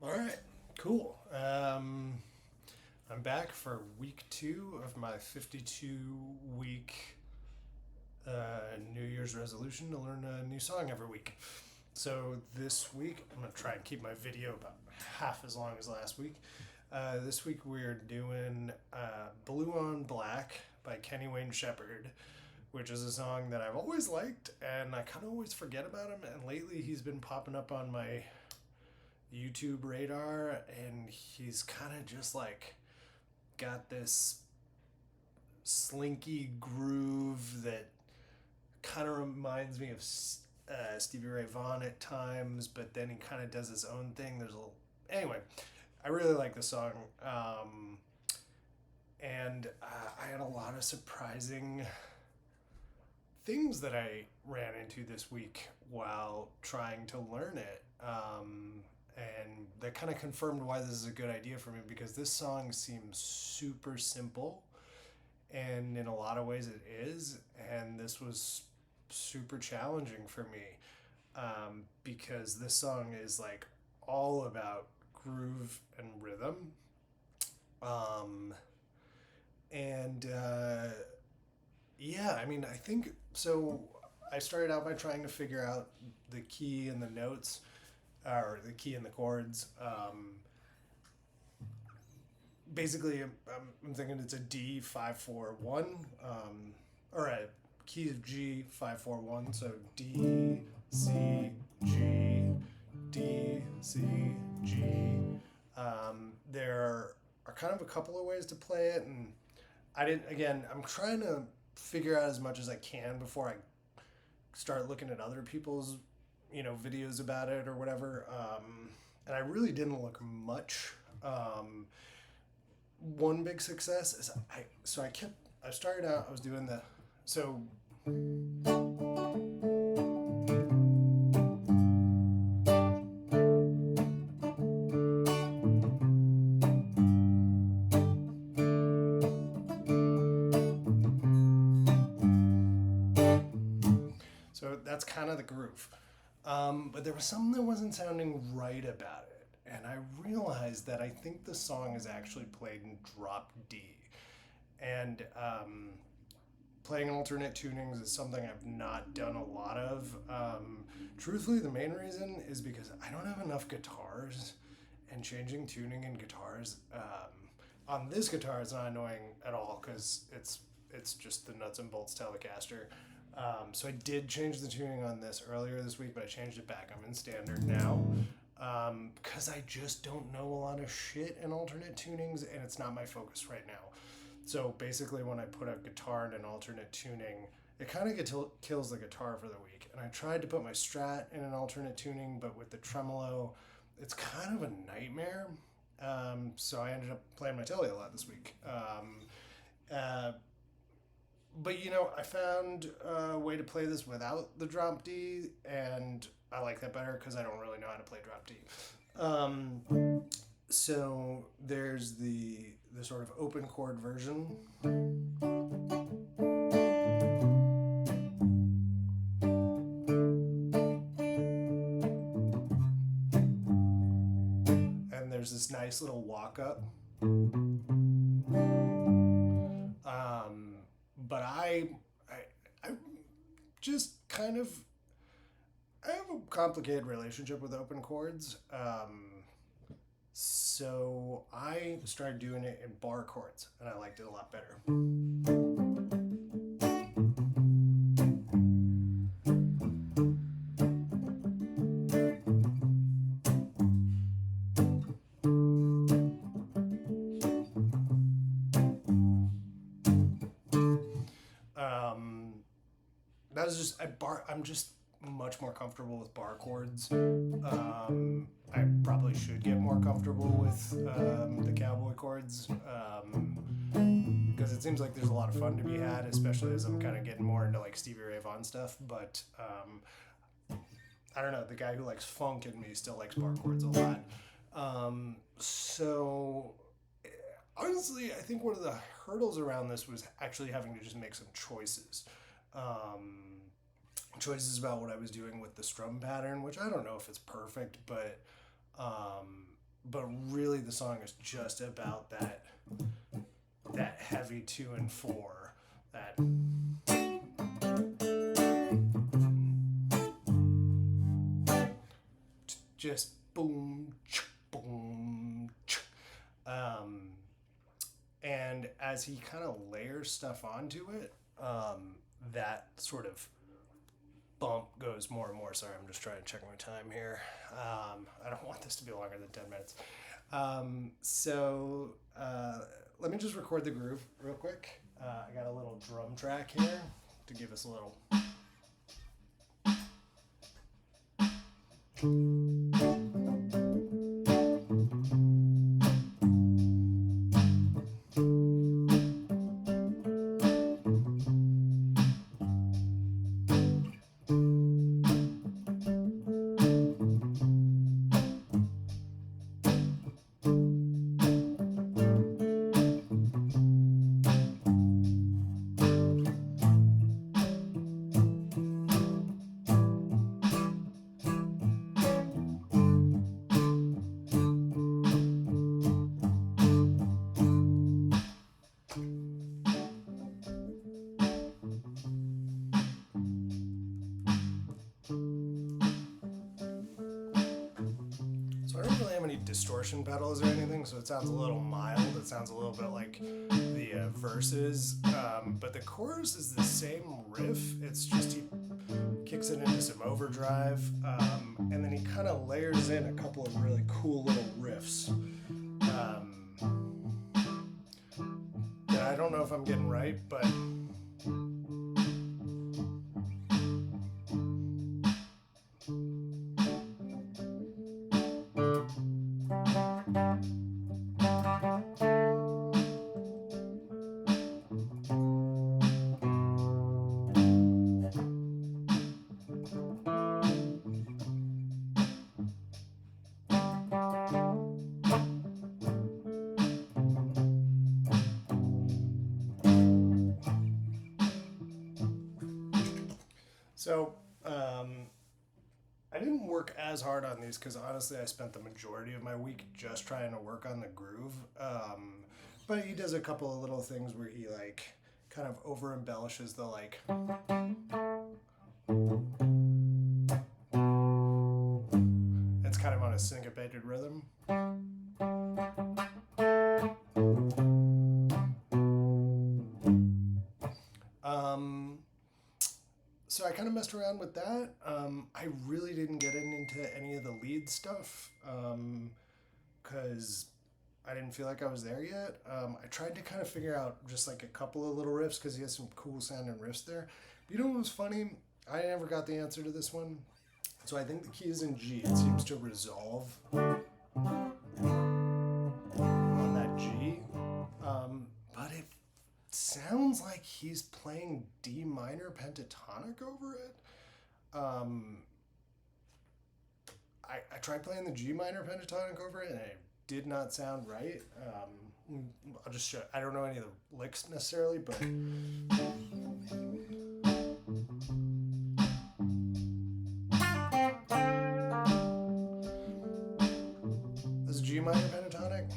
All right, cool. I'm back for week 2 of my 52-week New Year's resolution to learn a new song every week. So this week, I'm going to try and keep my video about half as long as last week. This week, we're doing Blue on Black by Kenny Wayne Shepherd, which is a song that I've always liked, and I kind of always forget about him. And lately, he's been popping up on my YouTube radar, and he's kind of just like got this slinky groove that kind of reminds me of Stevie Ray Vaughan at times, but then he kind of does his own thing. There's a little, anyway. I really like the song, and I had a lot of surprising things that I ran into this week while trying to learn it. And that kind of confirmed why this is a good idea for me, because this song seems super simple, and in a lot of ways it is. And this was super challenging for me, because this song is like all about groove and rhythm. Um, and Yeah, I mean, I think so. I started out by trying to figure out the key and the notes, or the key and the chords. Basically, I'm thinking it's a D 5 4 1, or a key of G 5 4 1. So D C G D C G. There are kind of a couple of ways to play it, and I didn't. Again, I'm trying to figure out as much as I can before I start looking at other people's, videos about it or whatever. And I really didn't look much. One big success is I started out, I was doing the, so, so that's kind of the groove. But there was something that wasn't sounding right about it. And I realized that I think the song is actually played in drop D. And playing alternate tunings is something I've not done a lot of. Truthfully, the main reason is because I don't have enough guitars, and changing tuning in guitars on this guitar is not annoying at all, because it's just the nuts and bolts Telecaster. So I did change the tuning on this earlier this week, but I changed it back. I'm in standard now, because I just don't know a lot of shit in alternate tunings, and it's not my focus right now. So basically, when I put a guitar in an alternate tuning, it kind of kills the guitar for the week. And I tried to put my Strat in an alternate tuning, but with the tremolo, it's kind of a nightmare. So I ended up playing my Telly a lot this week. Uh, but I found a way to play this without the drop D, and I like that better because I don't really know how to play drop D. So there's the sort of open chord version. And there's this nice little walk up. But I just kind of, I have a complicated relationship with open chords. So I started doing it in bar chords, and I liked it a lot better. Um, that was just I'm just much more comfortable with bar chords. I probably should get more comfortable with the cowboy chords, because it seems like there's a lot of fun to be had, especially as I'm kind of getting more into like Stevie Ray Vaughan stuff. But I don't know, the guy who likes funk in me still likes bar chords a lot. So honestly, I think one of the hurdles around this was actually having to just make some choices. Um, Choices about what I was doing with the strum pattern, which I don't know if it's perfect, but but really the song is just about that heavy 2 and 4, that just boom, boom. And as he kind of layers stuff onto it, that sort of bump goes more and more. Sorry, I'm just trying to check my time here. I don't want this to be longer than 10 minutes. Let me just record the groove real quick. I got a little drum track here to give us a little. Distortion pedals or anything, so it sounds a little mild. It sounds a little bit like the verses, but the chorus is the same riff. It's just he kicks it into some overdrive, and then he kind of layers in a couple of really cool little riffs that I don't know if I'm getting right, but so I didn't work as hard on these because honestly I spent the majority of my week just trying to work on the groove. But he does a couple of little things where he like kind of over embellishes the like. It's kind of on a syncopated rhythm. So I kind of messed around with that. I really didn't get into any of the lead stuff because I didn't feel like I was there yet. I tried to kind of figure out just like a couple of little riffs because he has some cool sounding riffs there. But you know what was funny? I never got the answer to this one. So I think the key is in G. It seems to resolve on that G. But it sounds like he's playing D minor pentatonic over it. I tried playing the G minor pentatonic over it and it did not sound right. I'll just show. I don't know any of the licks necessarily, but this is G minor pentatonic.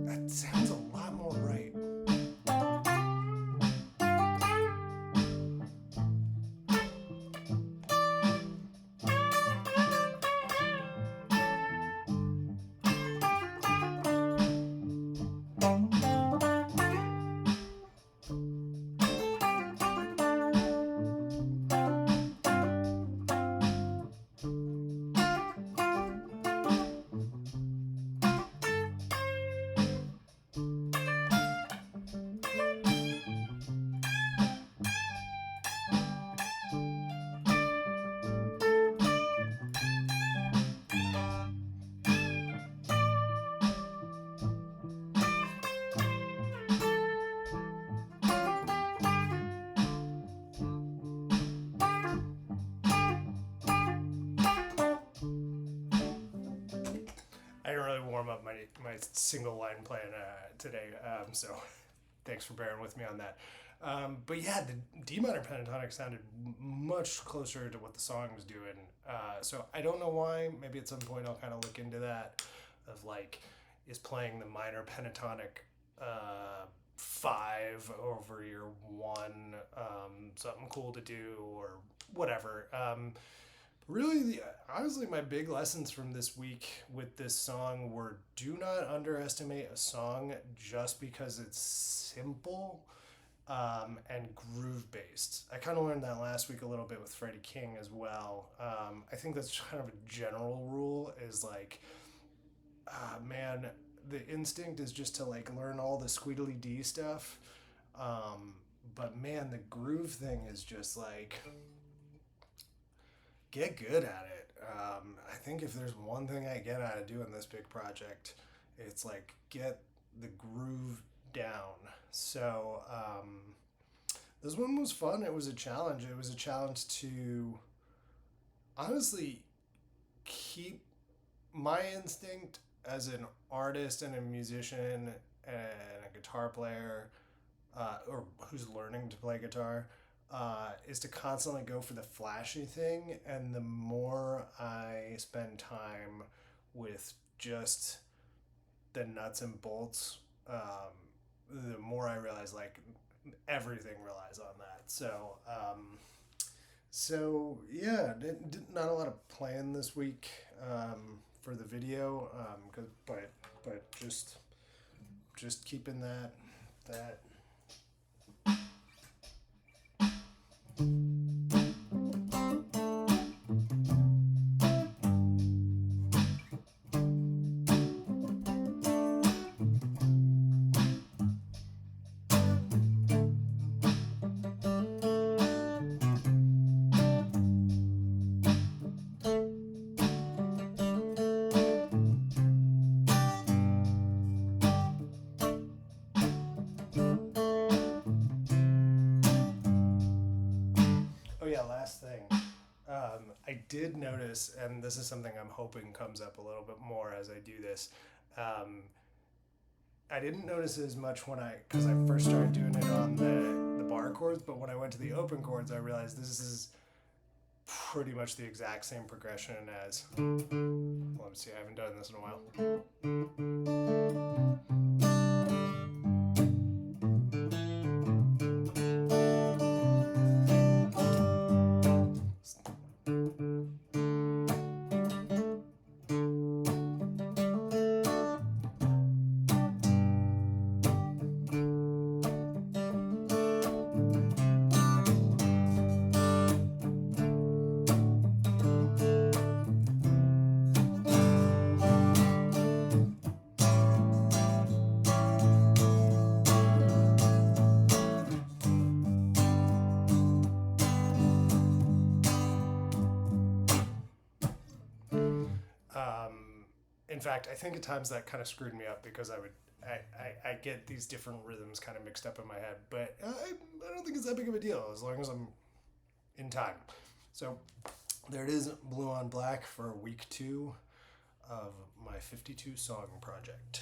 That sounds a lot more right. I didn't really warm up my single line playing today, so thanks for bearing with me on that. But yeah, the D minor pentatonic sounded much closer to what the song was doing. So I don't know why. Maybe at some point I'll kind of look into that of like, is playing the minor pentatonic five over your one something cool to do or whatever. Really, honestly, my big lessons from this week with this song were do not underestimate a song just because it's simple and groove based. I kind of learned that last week a little bit with Freddie King as well. I think that's kind of a general rule is like, man, the instinct is just to like learn all the squeedly D stuff. But man, the groove thing is just like get good at it. I think if there's one thing I get out of doing this big project, it's like get the groove down. So this one was fun. It was a challenge. It was a challenge to honestly keep my instinct as an artist and a musician and a guitar player, or who's learning to play guitar, is to constantly go for the flashy thing. And the more I spend time with just the nuts and bolts, the more I realize like everything relies on that. So yeah, not a lot of plan this week for the video, but just keeping that. Oh yeah, last thing. I did notice, and this is something I'm hoping comes up a little bit more as I do this. Um, I didn't notice it as much because I first started doing it on the bar chords, but when I went to the open chords, I realized this is pretty much the exact same progression as. Let me see, I haven't done this in a while. In fact, I think at times that kind of screwed me up because I get these different rhythms kind of mixed up in my head, but I don't think it's that big of a deal as long as I'm in time. So there it is, Blue on Black for week 2 of my 52 song project.